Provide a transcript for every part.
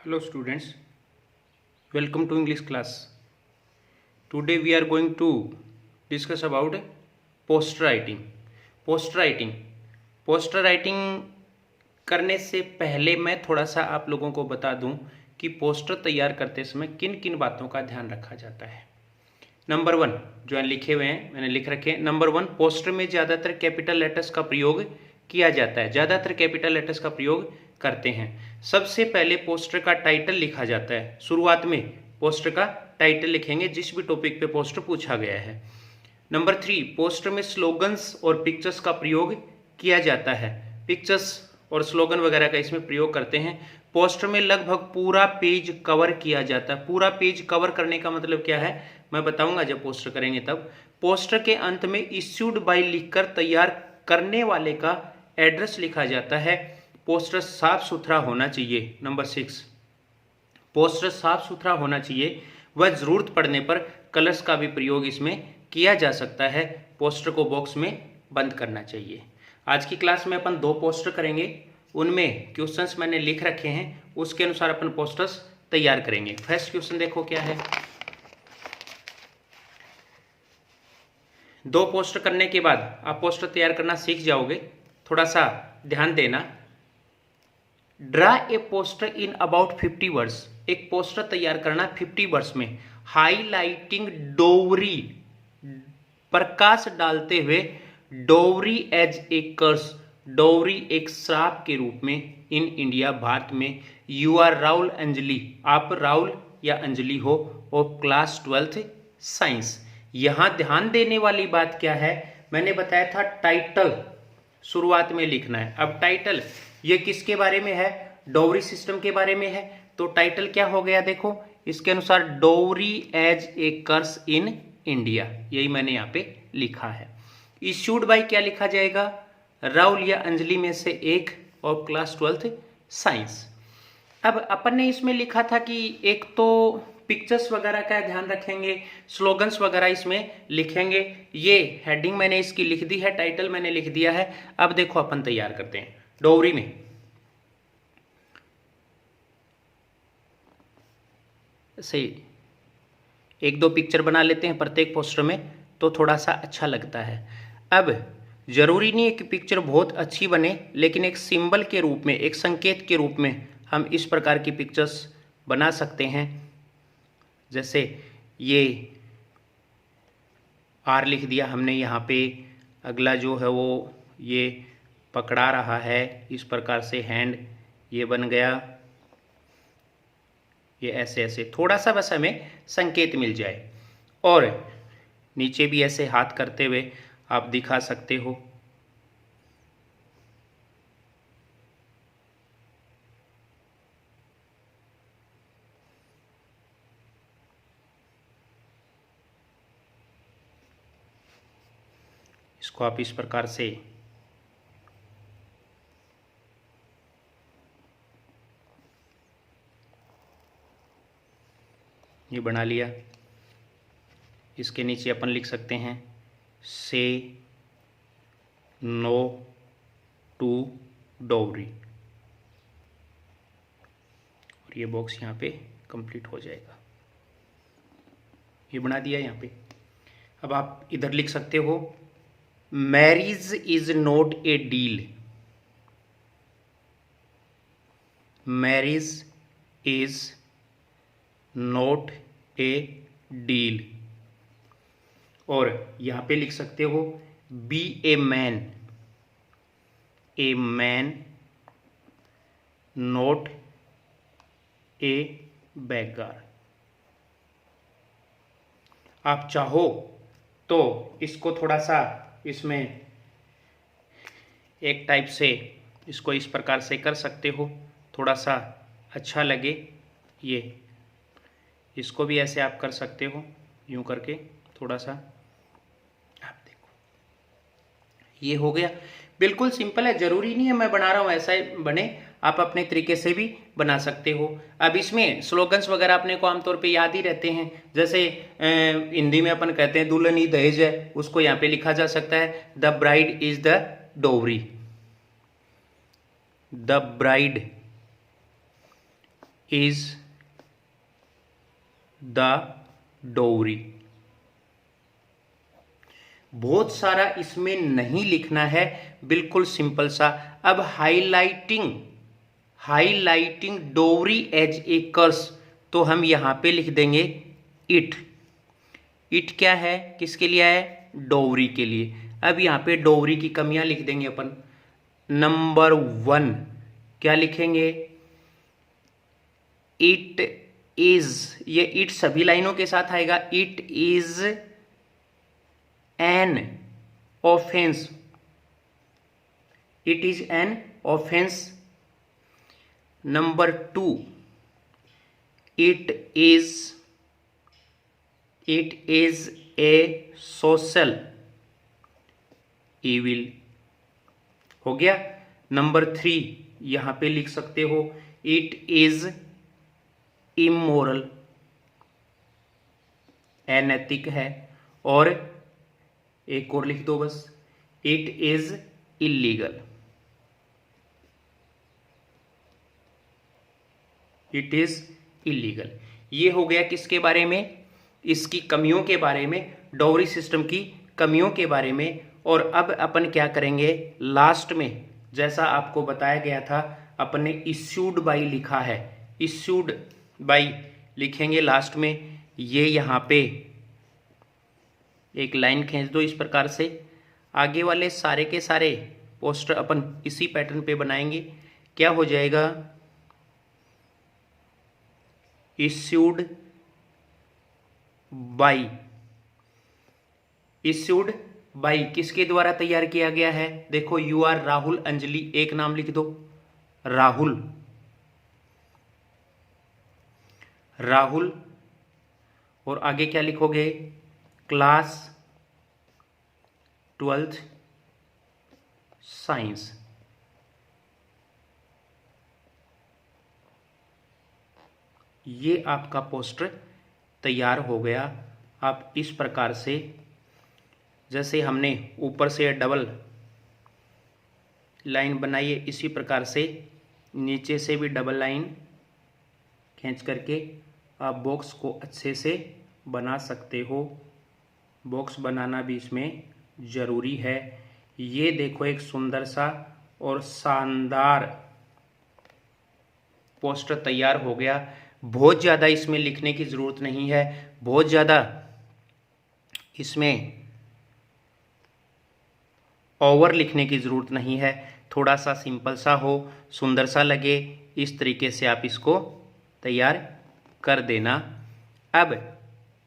Hello students, welcome to English class. Today we are going to discuss about poster writing. Poster writing करने से पहले मैं थोड़ा सा आप लोगों को बता दूं कि पोस्टर तैयार करते समय किन किन बातों का ध्यान रखा जाता है। नंबर 1 जो लिखे हुए हैं मैंने लिख रखे हैं। नंबर 1, पोस्टर में ज़्यादातर कैपिटल लेटर्स का प्रयोग किया जाता है। ज़्यादातर कैपिटल लेटर्स का प्रयोग करते हैं। सबसे पहले पोस्टर का टाइटल लिखा जाता है। शुरुआत में पोस्टर का टाइटल लिखेंगे जिस भी टॉपिक पे पोस्टर पूछा गया है। नंबर 3, पोस्टर में स्लोगन्स और पिक्चर्स का प्रयोग किया जाता है। पिक्चर्स और स्लोगन वगैरह का इसमें प्रयोग करते हैं। पोस्टर में लगभग पूरा पेज कवर किया जाता है। पूरा पेज कवर करने का मतलब क्या है मैं बताऊंगा जब पोस्टर करेंगे तब। पोस्टर के अंत में इश्यूड बाय लिखकर तैयार करने वाले का एड्रेस लिखा जाता है। पोस्टर साफ सुथरा होना चाहिए। नंबर 6, पोस्टर साफ सुथरा होना चाहिए व जरूरत पड़ने पर कलर्स का भी प्रयोग इसमें किया जा सकता है। पोस्टर को बॉक्स में बंद करना चाहिए। आज की क्लास में अपन 2 पोस्टर करेंगे, उनमें क्वेश्चंस मैंने लिख रखे हैं, उसके अनुसार अपन पोस्टर्स तैयार करेंगे। फर्स्ट क्वेश्चन देखो क्या है। 2 पोस्टर करने के बाद आप पोस्टर तैयार करना सीख जाओगे। थोड़ा सा ध्यान देना। Draw a poster in about 50 words. एक पोस्टर तैयार करना 50 वर्ड्स में, हाईलाइटिंग डोवरी, प्रकाश डालते हुए dowry as a curse, dowry एक श्राप के रूप में, इन इंडिया भारत में। यू आर राहुल अंजलि, आप राहुल या अंजलि हो, और क्लास 12th साइंस। यहां ध्यान देने वाली बात क्या है, मैंने बताया था टाइटल शुरुआत में लिखना है। अब टाइटल ये किसके बारे में है, डोवरी सिस्टम के बारे में है, तो टाइटल क्या हो गया देखो इसके अनुसार, dowry as a curse in India, यही मैंने यहाँ पे लिखा है। इश्यूड बाय क्या लिखा जाएगा, राहुल या अंजलि में से एक, और क्लास 12th साइंस। अब अपन ने इसमें लिखा था कि एक तो पिक्चर्स वगैरह का ध्यान रखेंगे, स्लोगन्स वगैरह इसमें लिखेंगे। ये हेडिंग मैंने इसकी लिख दी है, टाइटल मैंने लिख दिया है। अब देखो अपन तैयार करते हैं डोवरी में। सही 1-2 पिक्चर बना लेते हैं प्रत्येक पोस्टर में, तो थोड़ा सा अच्छा लगता है। अब जरूरी नहीं है कि पिक्चर बहुत अच्छी बने, लेकिन एक सिंबल के रूप में, एक संकेत के रूप में हम इस प्रकार की पिक्चर्स बना सकते हैं। जैसे ये आर लिख दिया हमने यहाँ पे, अगला जो है वो ये पकड़ा रहा है, इस प्रकार से हैंड ये बन गया, ये ऐसे ऐसे थोड़ा सा बस हमें संकेत मिल जाए। और नीचे भी ऐसे हाथ करते हुए आप दिखा सकते हो। इसको आप इस प्रकार से ये बना लिया। इसके नीचे अपन लिख सकते हैं से नो टू डोवरी, और ये बॉक्स यहाँ पे कंप्लीट हो जाएगा। ये बना दिया यहाँ पे। अब आप इधर लिख सकते हो marriage is not a deal, marriage is not a deal. और यहां पे लिख सकते हो be a man not a beggar. आप चाहो तो इसको थोड़ा सा इसमें एक टाइप से इसको इस प्रकार से कर सकते हो, थोड़ा सा अच्छा लगे। ये इसको भी ऐसे आप कर सकते हो, यूं करके थोड़ा सा, आप देखो ये हो गया। बिल्कुल सिंपल है, जरूरी नहीं है मैं बना रहा हूं ऐसा बने, आप अपने तरीके से भी बना सकते हो। अब इसमें स्लोगन्स वगैरह अपने को आमतौर पे याद ही रहते हैं। जैसे हिंदी में अपन कहते हैं दुल्हन ही दहेज है, उसको यहाँ पे लिखा जा सकता है the bride is the dowry, the bride is the dowry. बहुत सारा इसमें नहीं लिखना है, बिल्कुल सिंपल सा। अब हाईलाइटिंग डोवरी एज ए कर्स, तो हम यहां पे लिख देंगे इट। इट क्या है, किसके लिए है, डोवरी के लिए। अब यहां पे डोवरी की कमियां लिख देंगे अपन। नंबर 1 क्या लिखेंगे, इट इज, ये इट सभी लाइनों के साथ आएगा। It is an offence, it is an offence. Number 2 it is a social evil, हो गया। नंबर 3 यहां पे लिख सकते हो, इट इज इमोरल, अनैतिक है। और एक और लिख दो बस, it is illegal, it is illegal. ये हो गया किसके बारे में, इसकी कमियों के बारे में, डॉवरी सिस्टम की कमियों के बारे में। और अब अपन क्या करेंगे, लास्ट में जैसा आपको बताया गया था, अपन ने इश्यूड बाई लिखा है, इश्यूड बाई लिखेंगे लास्ट में। ये यहां पे एक लाइन खींच दो इस प्रकार से। आगे वाले सारे के सारे पोस्टर अपन इसी पैटर्न पे बनाएंगे। क्या हो जाएगा, इश्यूड बाई, इश्यूड बाई किसके द्वारा तैयार किया गया है, देखो यू आर राहुल अंजलि, एक नाम लिख दो, राहुल, राहुल। और आगे क्या लिखोगे, क्लास 12th साइंस। ये आपका पोस्टर तैयार हो गया। आप इस प्रकार से, जैसे हमने ऊपर से डबल लाइन बनाई है, इसी प्रकार से नीचे से भी डबल लाइन खींच करके आप बॉक्स को अच्छे से बना सकते हो। बॉक्स बनाना भी इसमें ज़रूरी है। ये देखो एक सुंदर सा और शानदार पोस्टर तैयार हो गया। बहुत ज़्यादा इसमें लिखने की ज़रूरत नहीं है, बहुत ज़्यादा इसमें ओवर लिखने की ज़रूरत नहीं है। थोड़ा सा सिंपल सा हो, सुंदर सा लगे, इस तरीके से आप इसको तैयार कर देना। अब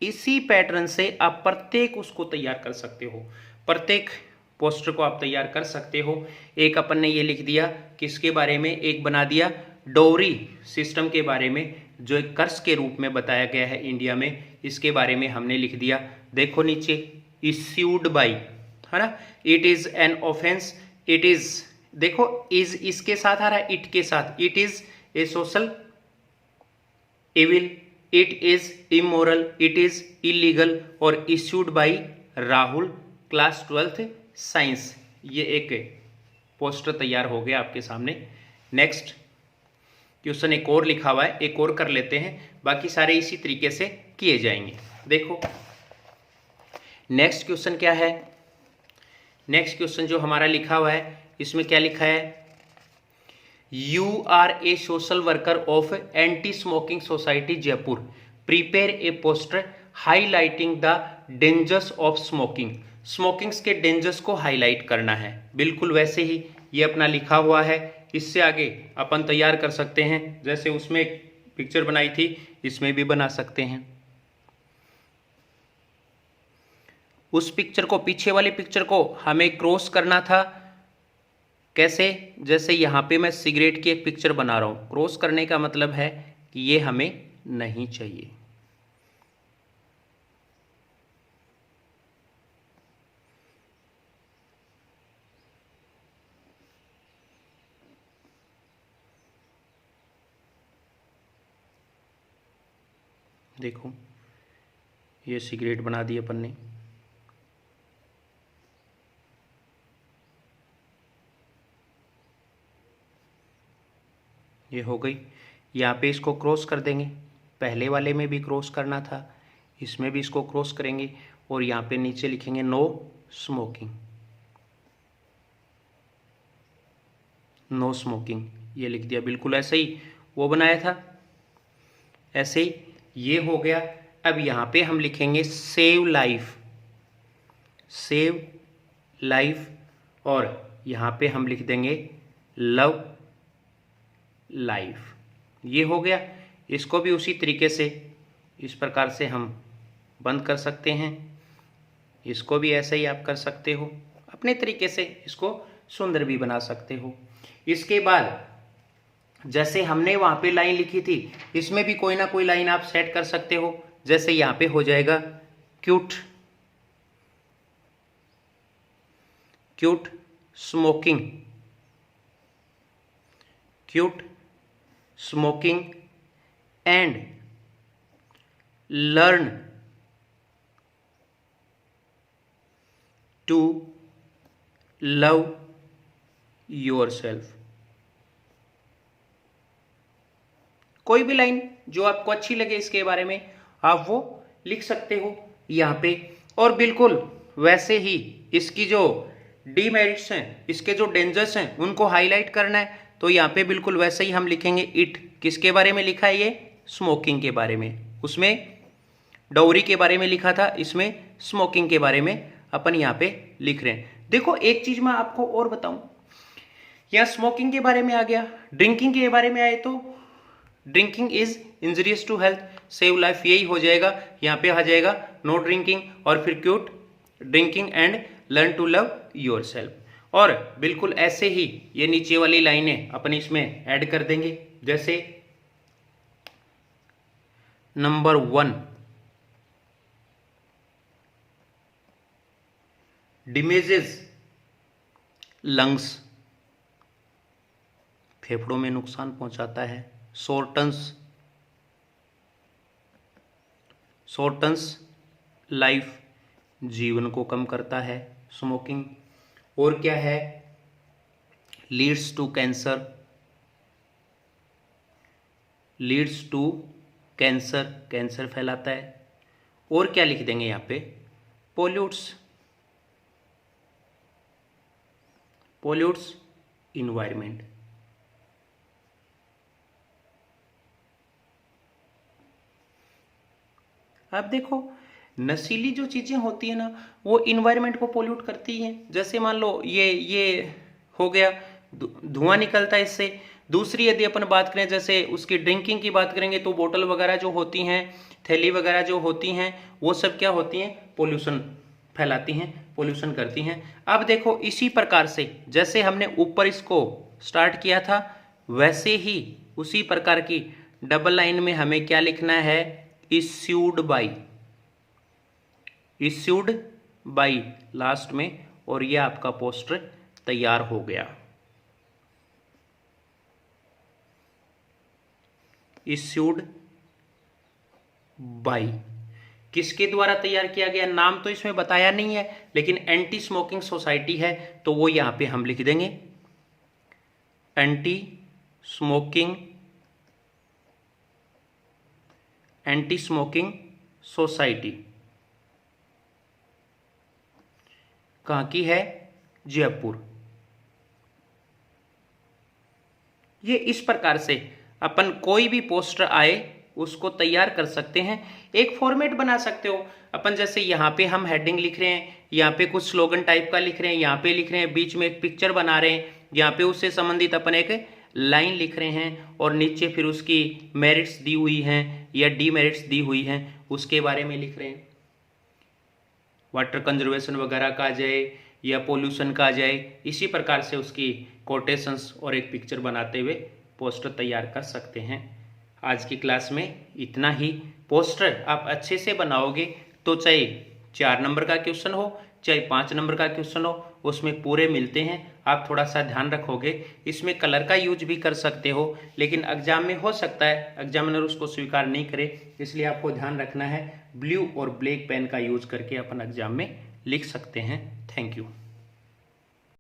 इसी पैटर्न से आप प्रत्येक उसको तैयार कर सकते हो, प्रत्येक पोस्टर को आप तैयार कर सकते हो। एक अपन ने ये लिख दिया किसके बारे में, एक बना दिया डोवरी सिस्टम के बारे में, जो एक कर्ज के रूप में बताया गया है इंडिया में, इसके बारे में हमने लिख दिया। देखो नीचे इश्यूड बाई, है ना, it is an offence, it is, देखो इज इसके साथ आ रहा है, इट के साथ, it is a social evil, it is immoral, it is illegal, और issued by Rahul, class 12th science. ये एक पोस्टर तैयार हो गया आपके सामने। नेक्स्ट क्वेश्चन एक और लिखा हुआ है, एक और कर लेते हैं, बाकी सारे इसी तरीके से किए जाएंगे। देखो नेक्स्ट क्वेश्चन क्या है, नेक्स्ट क्वेश्चन जो हमारा लिखा हुआ है, इसमें क्या लिखा है, you are a social worker of anti smoking society Jaipur, prepare a poster highlighting the dangers of smoking. Smokings के डेंजर्स को हाईलाइट करना है, बिल्कुल वैसे ही ये अपना लिखा हुआ है। इससे आगे अपन तैयार कर सकते हैं, जैसे उसमें एक पिक्चर बनाई थी, इसमें भी बना सकते हैं। उस पिक्चर को, पीछे वाले पिक्चर को हमें क्रॉस करना था, कैसे, जैसे यहाँ पे मैं सिगरेट की एक पिक्चर बना रहा हूँ, क्रॉस करने का मतलब है कि ये हमें नहीं चाहिए। देखो ये सिगरेट बना दी अपन ने, ये हो गई। यहाँ पे इसको क्रॉस कर देंगे, पहले वाले में भी क्रॉस करना था, इसमें भी इसको क्रॉस करेंगे और यहाँ पे नीचे लिखेंगे नो स्मोकिंग, नो स्मोकिंग, ये लिख दिया। बिल्कुल ऐसे ही वो बनाया था, ऐसे ही ये हो गया। अब यहाँ पे हम लिखेंगे सेव लाइफ, सेव लाइफ, और यहाँ पे हम लिख देंगे लव लाइफ। ये हो गया। इसको भी उसी तरीके से इस प्रकार से हम बंद कर सकते हैं, इसको भी ऐसे ही आप कर सकते हो, अपने तरीके से इसको सुंदर भी बना सकते हो। इसके बाद जैसे हमने वहाँ पे लाइन लिखी थी, इसमें भी कोई ना कोई लाइन आप सेट कर सकते हो। जैसे यहाँ पे हो जाएगा quit, quit smoking, quit smoking and learn to love yourself. कोई भी लाइन जो आपको अच्छी लगे इसके बारे में आप वो लिख सकते हो यहाँ पे। और बिल्कुल वैसे ही इसकी जो डीमेरिट्स हैं, इसके जो डेंजर्स हैं, उनको हाईलाइट करना है तो यहाँ पे बिल्कुल वैसे ही हम लिखेंगे इट। किसके बारे में लिखा है? ये स्मोकिंग के बारे में। उसमें डाउरी के बारे में लिखा था, इसमें स्मोकिंग के बारे में अपन यहाँ पे लिख रहे हैं। देखो एक चीज मैं आपको और बताऊं, यहाँ स्मोकिंग के बारे में आ गया, ड्रिंकिंग के बारे में आए तो drinking is injurious to health, save life, यही हो जाएगा। यहाँ पे आ जाएगा नो ड्रिंकिंग और फिर quit drinking and learn to love yourself. और बिल्कुल ऐसे ही ये नीचे वाली लाइनें अपन इसमें ऐड कर देंगे। जैसे नंबर 1, डिमेजेस लंग्स, फेफड़ों में नुकसान पहुंचाता है। शॉर्टन्स लाइफ, जीवन को कम करता है स्मोकिंग। और क्या है? Leads to cancer, leads to cancer, cancer फैलाता है। और क्या लिख देंगे यहाँ पे? Pollutes, pollutes environment. आप देखो नशीली जो चीजें होती है ना, वो इन्वायरमेंट को पोल्यूट करती हैं। जैसे मान लो ये हो गया, धुआं निकलता है इससे। दूसरी यदि अपन बात करें, जैसे उसकी ड्रिंकिंग की बात करेंगे तो बोतल वगैरह जो होती हैं, थैली वगैरह जो होती हैं, वो सब क्या होती हैं? पोल्यूशन फैलाती हैं, पोल्यूशन करती हैं। अब देखो इसी प्रकार से जैसे हमने ऊपर इसको स्टार्ट किया था, वैसे ही उसी प्रकार की डबल लाइन में हमें क्या लिखना है? Issued by, issued by last में, और ये आपका पोस्टर तैयार हो गया। इश्यूड बाई किसके द्वारा तैयार किया गया? नाम तो इसमें बताया नहीं है, लेकिन एंटी स्मोकिंग सोसाइटी है तो वो यहां पे हम लिख देंगे एंटी स्मोकिंग सोसाइटी। कहाँ की है? जयपुर। ये इस प्रकार से अपन कोई भी पोस्टर आए उसको तैयार कर सकते हैं। एक फॉर्मेट बना सकते हो अपन, जैसे यहाँ पे हम हेडिंग लिख रहे हैं, यहाँ पे कुछ स्लोगन टाइप का लिख रहे हैं, यहाँ पे लिख रहे हैं, बीच में एक पिक्चर बना रहे हैं, यहाँ पे उससे संबंधित अपन एक लाइन लिख रहे हैं, और नीचे फिर उसकी मेरिट्स दी हुई हैं या डीमेरिट्स दी हुई हैं, उसके बारे में लिख रहे हैं। वाटर कंजर्वेशन वगैरह का आ जाए या पोल्यूशन का आ जाए, इसी प्रकार से उसकी कोटेशंस और एक पिक्चर बनाते हुए पोस्टर तैयार कर सकते हैं। आज की क्लास में इतना ही। पोस्टर आप अच्छे से बनाओगे तो चाहे 4 नंबर का क्वेश्चन हो चाहे 5 नंबर का क्वेश्चन हो, उसमें पूरे मिलते हैं। आप थोड़ा सा ध्यान रखोगे, इसमें कलर का यूज भी कर सकते हो, लेकिन एग्जाम में हो सकता है एग्जामिनर उसको स्वीकार नहीं करे, इसलिए आपको ध्यान रखना है ब्लू और ब्लैक पेन का यूज करके अपन एग्जाम में लिख सकते हैं। Thank you.